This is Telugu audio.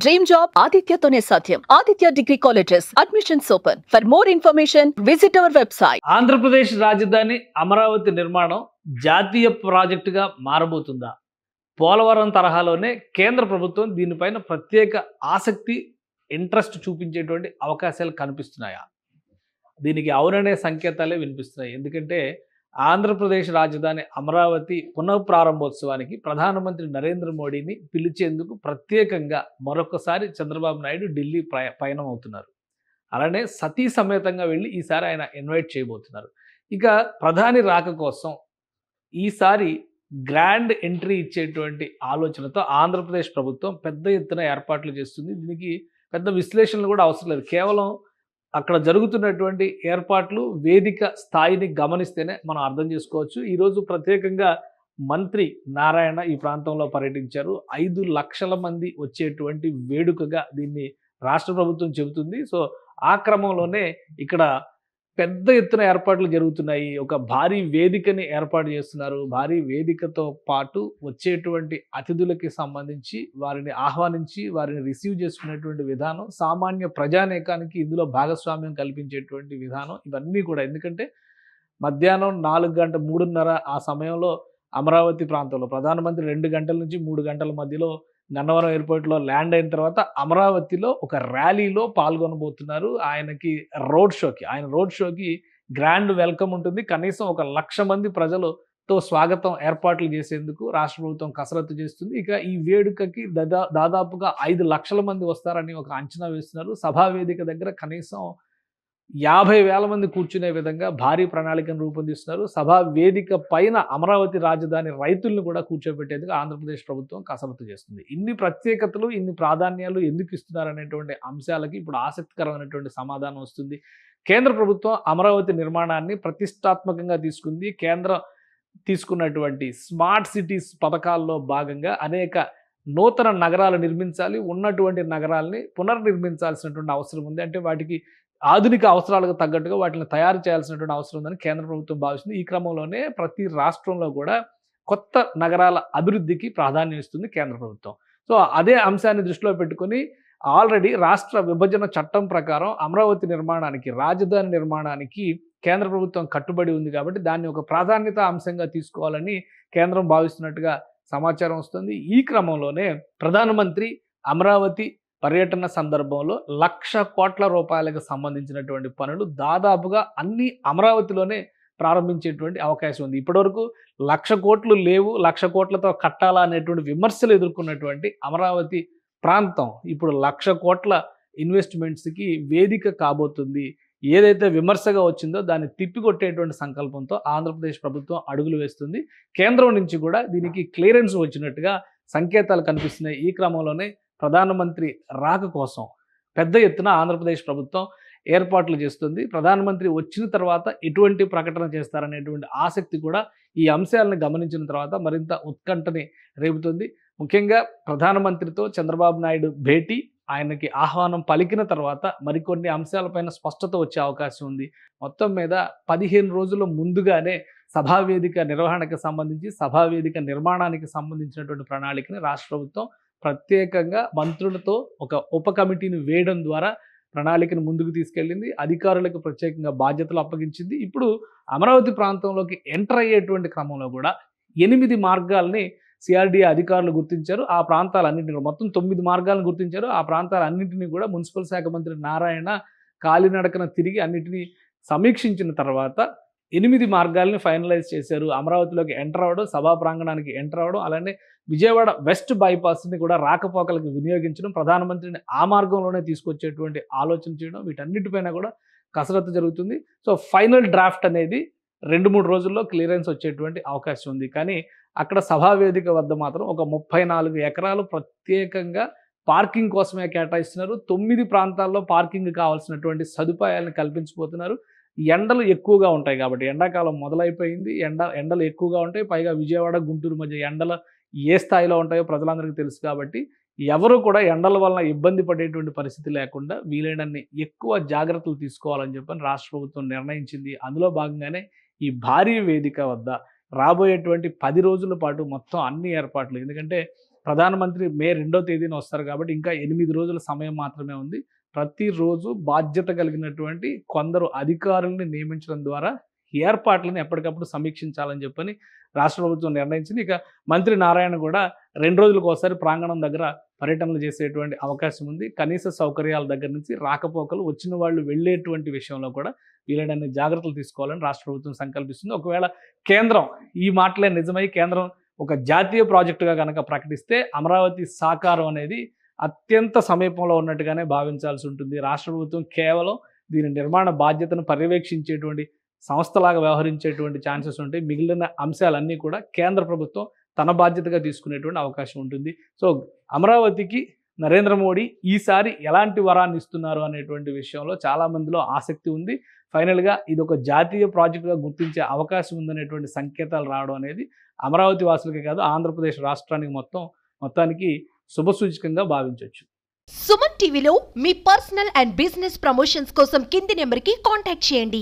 డ్రీమ్ జాబ్ ఆదిత్యతోనే సాధ్యం. Aditya degree colleges admissions open. For more information visit our website. Andhra Pradesh రాజధాని అమరావతి నిర్మాణం జాతీయ ప్రాజెక్టుగా మారబోతుందా? పోలవరం తరహాలోనే కేంద్ర ప్రభుత్వం దీనిపైన ప్రత్యేక ఆసక్తి, ఇంట్రెస్ట్ చూపించేటువంటి అవకాశాలు కనిపిస్తున్నాయా? దీనికి అవుననే సంకేతాలే వినిపిస్తున్నాయి. ఎందుకంటే ఆంధ్రప్రదేశ్ రాజధాని అమరావతి పునఃప్రారంభోత్సవానికి ప్రధానమంత్రి నరేంద్ర మోడీని పిలిచేందుకు ప్రత్యేకంగా మరొకసారి చంద్రబాబు నాయుడు ఢిల్లీ పయనం అవుతున్నారు. అలానే సతీ సమేతంగా వెళ్ళి ఈసారి ఆయన ఇన్వైట్ చేయబోతున్నారు. ఇక ప్రధాని రాక కోసం ఈసారి గ్రాండ్ ఎంట్రీ ఇచ్చేటువంటి ఆలోచనతో ఆంధ్రప్రదేశ్ ప్రభుత్వం పెద్ద ఎత్తున ఏర్పాట్లు చేస్తుంది. దీనికి పెద్ద విశ్లేషణలు కూడా అవసరం లేదు. కేవలం అక్కడ జరుగుతున్నటువంటి ఏర్పాట్లు, వేదిక స్థాయిని గమనిస్తేనే మనం అర్థం చేసుకోవచ్చు. ఈరోజు ప్రత్యేకంగా మంత్రి నారాయణ ఈ ప్రాంతంలో పర్యటించారు. 5 లక్షల మంది వచ్చేటువంటి వేడుకగా దీన్ని రాష్ట్ర ప్రభుత్వం చెబుతుంది. సో ఆ క్రమంలోనే ఇక్కడ పెద్ద ఎత్తున ఏర్పాట్లు జరుగుతున్నాయి. ఒక భారీ వేదికని ఏర్పాటు చేస్తున్నారు. భారీ వేదికతో పాటు వచ్చేటువంటి అతిథులకి సంబంధించి వారిని ఆహ్వానించి వారిని రిసీవ్ చేసుకునేటువంటి విధానం, సామాన్య ప్రజానేకానికి ఇందులో భాగస్వామ్యం కల్పించేటువంటి విధానం, ఇవన్నీ కూడా. ఎందుకంటే మధ్యాహ్నం 4 గంట 3:30 ఆ సమయంలో అమరావతి ప్రాంతంలో ప్రధానమంత్రి 2 గంటల నుంచి 3 గంటల మధ్యలో గన్నవరం ఎయిర్పోర్ట్లో ల్యాండ్ అయిన తర్వాత అమరావతిలో ఒక ర్యాలీలో పాల్గొనబోతున్నారు. ఆయన రోడ్ షోకి గ్రాండ్ వెల్కమ్ ఉంటుంది. కనీసం 1 లక్ష మంది ప్రజలతో స్వాగతం ఏర్పాట్లు చేసేందుకు రాష్ట్ర ప్రభుత్వం కసరత్తు చేస్తుంది. ఇక ఈ వేడుకకి దాదాపుగా 5 లక్షల మంది వస్తారని ఒక అంచనా వేస్తున్నారు. సభా వేదిక దగ్గర కనీసం 50,000 మంది కూర్చునే విధంగా భారీ ప్రణాళికను రూపొందిస్తున్నారు. సభా వేదిక పైన అమరావతి రాజధాని రైతులను కూడా కూర్చోబెట్టేందుకు ఆంధ్రప్రదేశ్ ప్రభుత్వం కసరత్తు చేస్తుంది. ఇన్ని ప్రత్యేకతలు, ఇన్ని ప్రాధాన్యాలు ఎందుకు ఇస్తున్నారనేటువంటి అంశాలకి ఇప్పుడు ఆసక్తికరమైనటువంటి సమాధానం వస్తుంది. కేంద్ర ప్రభుత్వం అమరావతి నిర్మాణాన్ని ప్రతిష్టాత్మకంగా తీసుకుంది. కేంద్రం తీసుకున్నటువంటి స్మార్ట్ సిటీస్ పథకాల్లో భాగంగా అనేక నూతన నగరాలు నిర్మించాలి. ఉన్నటువంటి నగరాల్ని పునర్నిర్మించాల్సినటువంటి అవసరం ఉంది. అంటే వాటికి ఆధునిక అవసరాలకు తగ్గట్టుగా వాటిని తయారు చేయాల్సినటువంటి అవసరం ఉందని కేంద్ర ప్రభుత్వం భావిస్తుంది. ఈ క్రమంలోనే ప్రతి రాష్ట్రంలో కూడా కొత్త నగరాల అభివృద్ధికి ప్రాధాన్యం ఇస్తుంది కేంద్ర ప్రభుత్వం. సో అదే అంశాన్ని దృష్టిలో పెట్టుకుని ఆల్రెడీ రాష్ట్ర విభజన చట్టం ప్రకారం అమరావతి నిర్మాణానికి, రాజధాని నిర్మాణానికి కేంద్ర ప్రభుత్వం కట్టుబడి ఉంది. కాబట్టి దాన్ని ఒక ప్రాధాన్యత అంశంగా తీసుకోవాలని కేంద్రం భావిస్తున్నట్టుగా సమాచారం వస్తుంది. ఈ క్రమంలోనే ప్రధానమంత్రి అమరావతి పర్యటన సందర్భంలో 1,00,000 కోట్ల రూపాయలకు సంబంధించినటువంటి పనులు దాదాపుగా అన్ని అమరావతిలోనే ప్రారంభించేటువంటి అవకాశం ఉంది. ఇప్పటివరకు 1,00,000 కోట్లు లేవు, 1,00,000 కోట్లతో కట్టాలా అనేటువంటి విమర్శలు ఎదుర్కొన్నటువంటి అమరావతి ప్రాంతం ఇప్పుడు 1,00,000 కోట్ల ఇన్వెస్ట్మెంట్స్కి వేదిక కాబోతుంది. ఏదైతే విమర్శగా వచ్చిందో దాన్ని తిప్పికొట్టేటువంటి సంకల్పంతో ఆంధ్రప్రదేశ్ ప్రభుత్వం అడుగులు వేస్తుంది. కేంద్రం నుంచి కూడా దీనికి క్లియరెన్స్ వచ్చినట్టుగా సంకేతాలు కనిపిస్తున్నాయి. ఈ క్రమంలోనే ప్రధానమంత్రి రాక కోసం పెద్ద ఎత్తున ఆంధ్రప్రదేశ్ ప్రభుత్వం ఏర్పాట్లు చేస్తుంది. ప్రధానమంత్రి వచ్చిన తర్వాత ఎటువంటి ప్రకటన చేస్తారనేటువంటి ఆసక్తి కూడా ఈ అంశాలను గమనించిన తర్వాత మరింత ఉత్కంఠని రేపుతుంది. ముఖ్యంగా ప్రధానమంత్రితో చంద్రబాబు నాయుడు భేటీ, ఆయనకి ఆహ్వానం పలికిన తర్వాత మరికొన్ని అంశాలపైన స్పష్టత వచ్చే అవకాశం ఉంది. మొత్తం మీద 15 రోజుల ముందుగానే సభావేదిక నిర్వహణకు సంబంధించి, సభావేదిక నిర్మాణానికి సంబంధించినటువంటి ప్రణాళికని రాష్ట్ర ప్రభుత్వం ప్రత్యేకంగా మంత్రులతో ఒక ఉప కమిటీని వేయడం ద్వారా ప్రణాళికను ముందుకు తీసుకెళ్ళింది. అధికారులకు ప్రత్యేకంగా బాధ్యతలు అప్పగించింది. ఇప్పుడు అమరావతి ప్రాంతంలోకి ఎంటర్ అయ్యేటువంటి క్రమంలో కూడా 8 మార్గాల్ని సిఆర్డీఏ అధికారులు గుర్తించారు. ఆ ప్రాంతాలన్నింటినీ మొత్తం 9 మార్గాలను గుర్తించారు. ఆ ప్రాంతాలన్నింటినీ కూడా మున్సిపల్ శాఖ మంత్రి నారాయణ కాలినడకన తిరిగి అన్నింటినీ సమీక్షించిన తర్వాత 8 మార్గాల్ని ఫైనలైజ్ చేశారు. అమరావతిలోకి ఎంటర్ అవ్వడం, సభా ప్రాంగణానికి ఎంటర్ అవ్వడం, అలానే విజయవాడ వెస్ట్ బైపాస్ని కూడా రాకపోకలకు వినియోగించడం, ప్రధానమంత్రిని ఆ మార్గంలోనే తీసుకొచ్చేటువంటి ఆలోచన చేయడం, వీటన్నిటిపైన కూడా కసరత్తు జరుగుతుంది. సో ఫైనల్ డ్రాఫ్ట్ అనేది 2-3 రోజుల్లో క్లియరెన్స్ వచ్చేటువంటి అవకాశం ఉంది. కానీ అక్కడ సభావేదిక వద్ద మాత్రం ఒక 34 ఎకరాలు ప్రత్యేకంగా పార్కింగ్ కోసమే కేటాయిస్తున్నారు. 9 ప్రాంతాల్లో పార్కింగ్ కావాల్సినటువంటి సదుపాయాలను కల్పించబోతున్నారు. ఎండలు ఎక్కువగా ఉంటాయి కాబట్టి, ఎండాకాలం మొదలైపోయింది, ఎండలు ఎక్కువగా ఉంటాయి. పైగా విజయవాడ, గుంటూరు మధ్య ఎండలు ఏ స్థాయిలో ఉంటాయో ప్రజలందరికీ తెలుసు. కాబట్టి ఎవరు కూడా ఎండల వలన ఇబ్బంది పడేటువంటి పరిస్థితి లేకుండా వీలైనన్ని ఎక్కువ జాగ్రత్తలు తీసుకోవాలని చెప్పని రాష్ట్ర ప్రభుత్వం నిర్ణయించింది. అందులో భాగంగానే ఈ భారీ వేదిక వద్ద రాబోయేటువంటి 10 రోజుల పాటు మొత్తం అన్ని ఏర్పాట్లు, ఎందుకంటే ప్రధానమంత్రి మే 2వ తేదీన వస్తారు కాబట్టి ఇంకా 8 రోజుల సమయం మాత్రమే ఉంది. ప్రతిరోజు బాధ్యత కలిగినటువంటి కొందరు అధికారుల్ని నియమించడం ద్వారా ఏర్పాట్లను ఎప్పటికప్పుడు సమీక్షించాలని చెప్పని రాష్ట్ర ప్రభుత్వం నిర్ణయించింది. ఇక మంత్రి నారాయణ కూడా 2 రోజులకు ఒకసారి ప్రాంగణం దగ్గర పర్యటనలు చేసేటువంటి అవకాశం ఉంది. కనీస సౌకర్యాల దగ్గర నుంచి రాకపోకలు, వచ్చిన వాళ్ళు వెళ్ళేటువంటి విషయంలో కూడా వీలైనన్ని జాగ్రత్తలు తీసుకోవాలని రాష్ట్ర ప్రభుత్వం సంకల్పిస్తుంది. ఒకవేళ కేంద్రం ఈ మాటలే నిజమై కేంద్రం ఒక జాతీయ ప్రాజెక్టుగా కనుక ప్రకటిస్తే అమరావతి సాకారం అనేది అత్యంత సమీపంలో ఉన్నట్టుగానే భావించాల్సి ఉంటుంది. రాష్ట్ర ప్రభుత్వం కేవలం దీని నిర్మాణ బాధ్యతను పర్యవేక్షించేటువంటి సంస్థలాగా వ్యవహరించేటువంటి ఛాన్సెస్ ఉంటాయి. మిగిలిన అంశాలన్నీ కూడా కేంద్ర ప్రభుత్వం తన బాధ్యతగా తీసుకునేటువంటి అవకాశం ఉంటుంది. సో అమరావతికి నరేంద్ర మోడీ ఈసారి ఎలాంటి వరాన్ని ఇస్తున్నారు అనేటువంటి విషయంలో చాలా మందిలో ఆసక్తి ఉంది. ఫైనల్గా ఇది ఒక జాతీయ ప్రాజెక్టుగా గుర్తించే అవకాశం ఉందనేటువంటి సంకేతాలు రావడం అనేది అమరావతి వాసులకే కాదు ఆంధ్రప్రదేశ్ రాష్ట్రానికి మొత్తానికి శుభసూచకంగా భావించవచ్చు. సుమన్ టీవీలో మీ పర్సనల్ అండ్ బిజినెస్ ప్రమోషన్స్ కోసం కింది నెంబర్కి కాంటాక్ట్ చేయండి.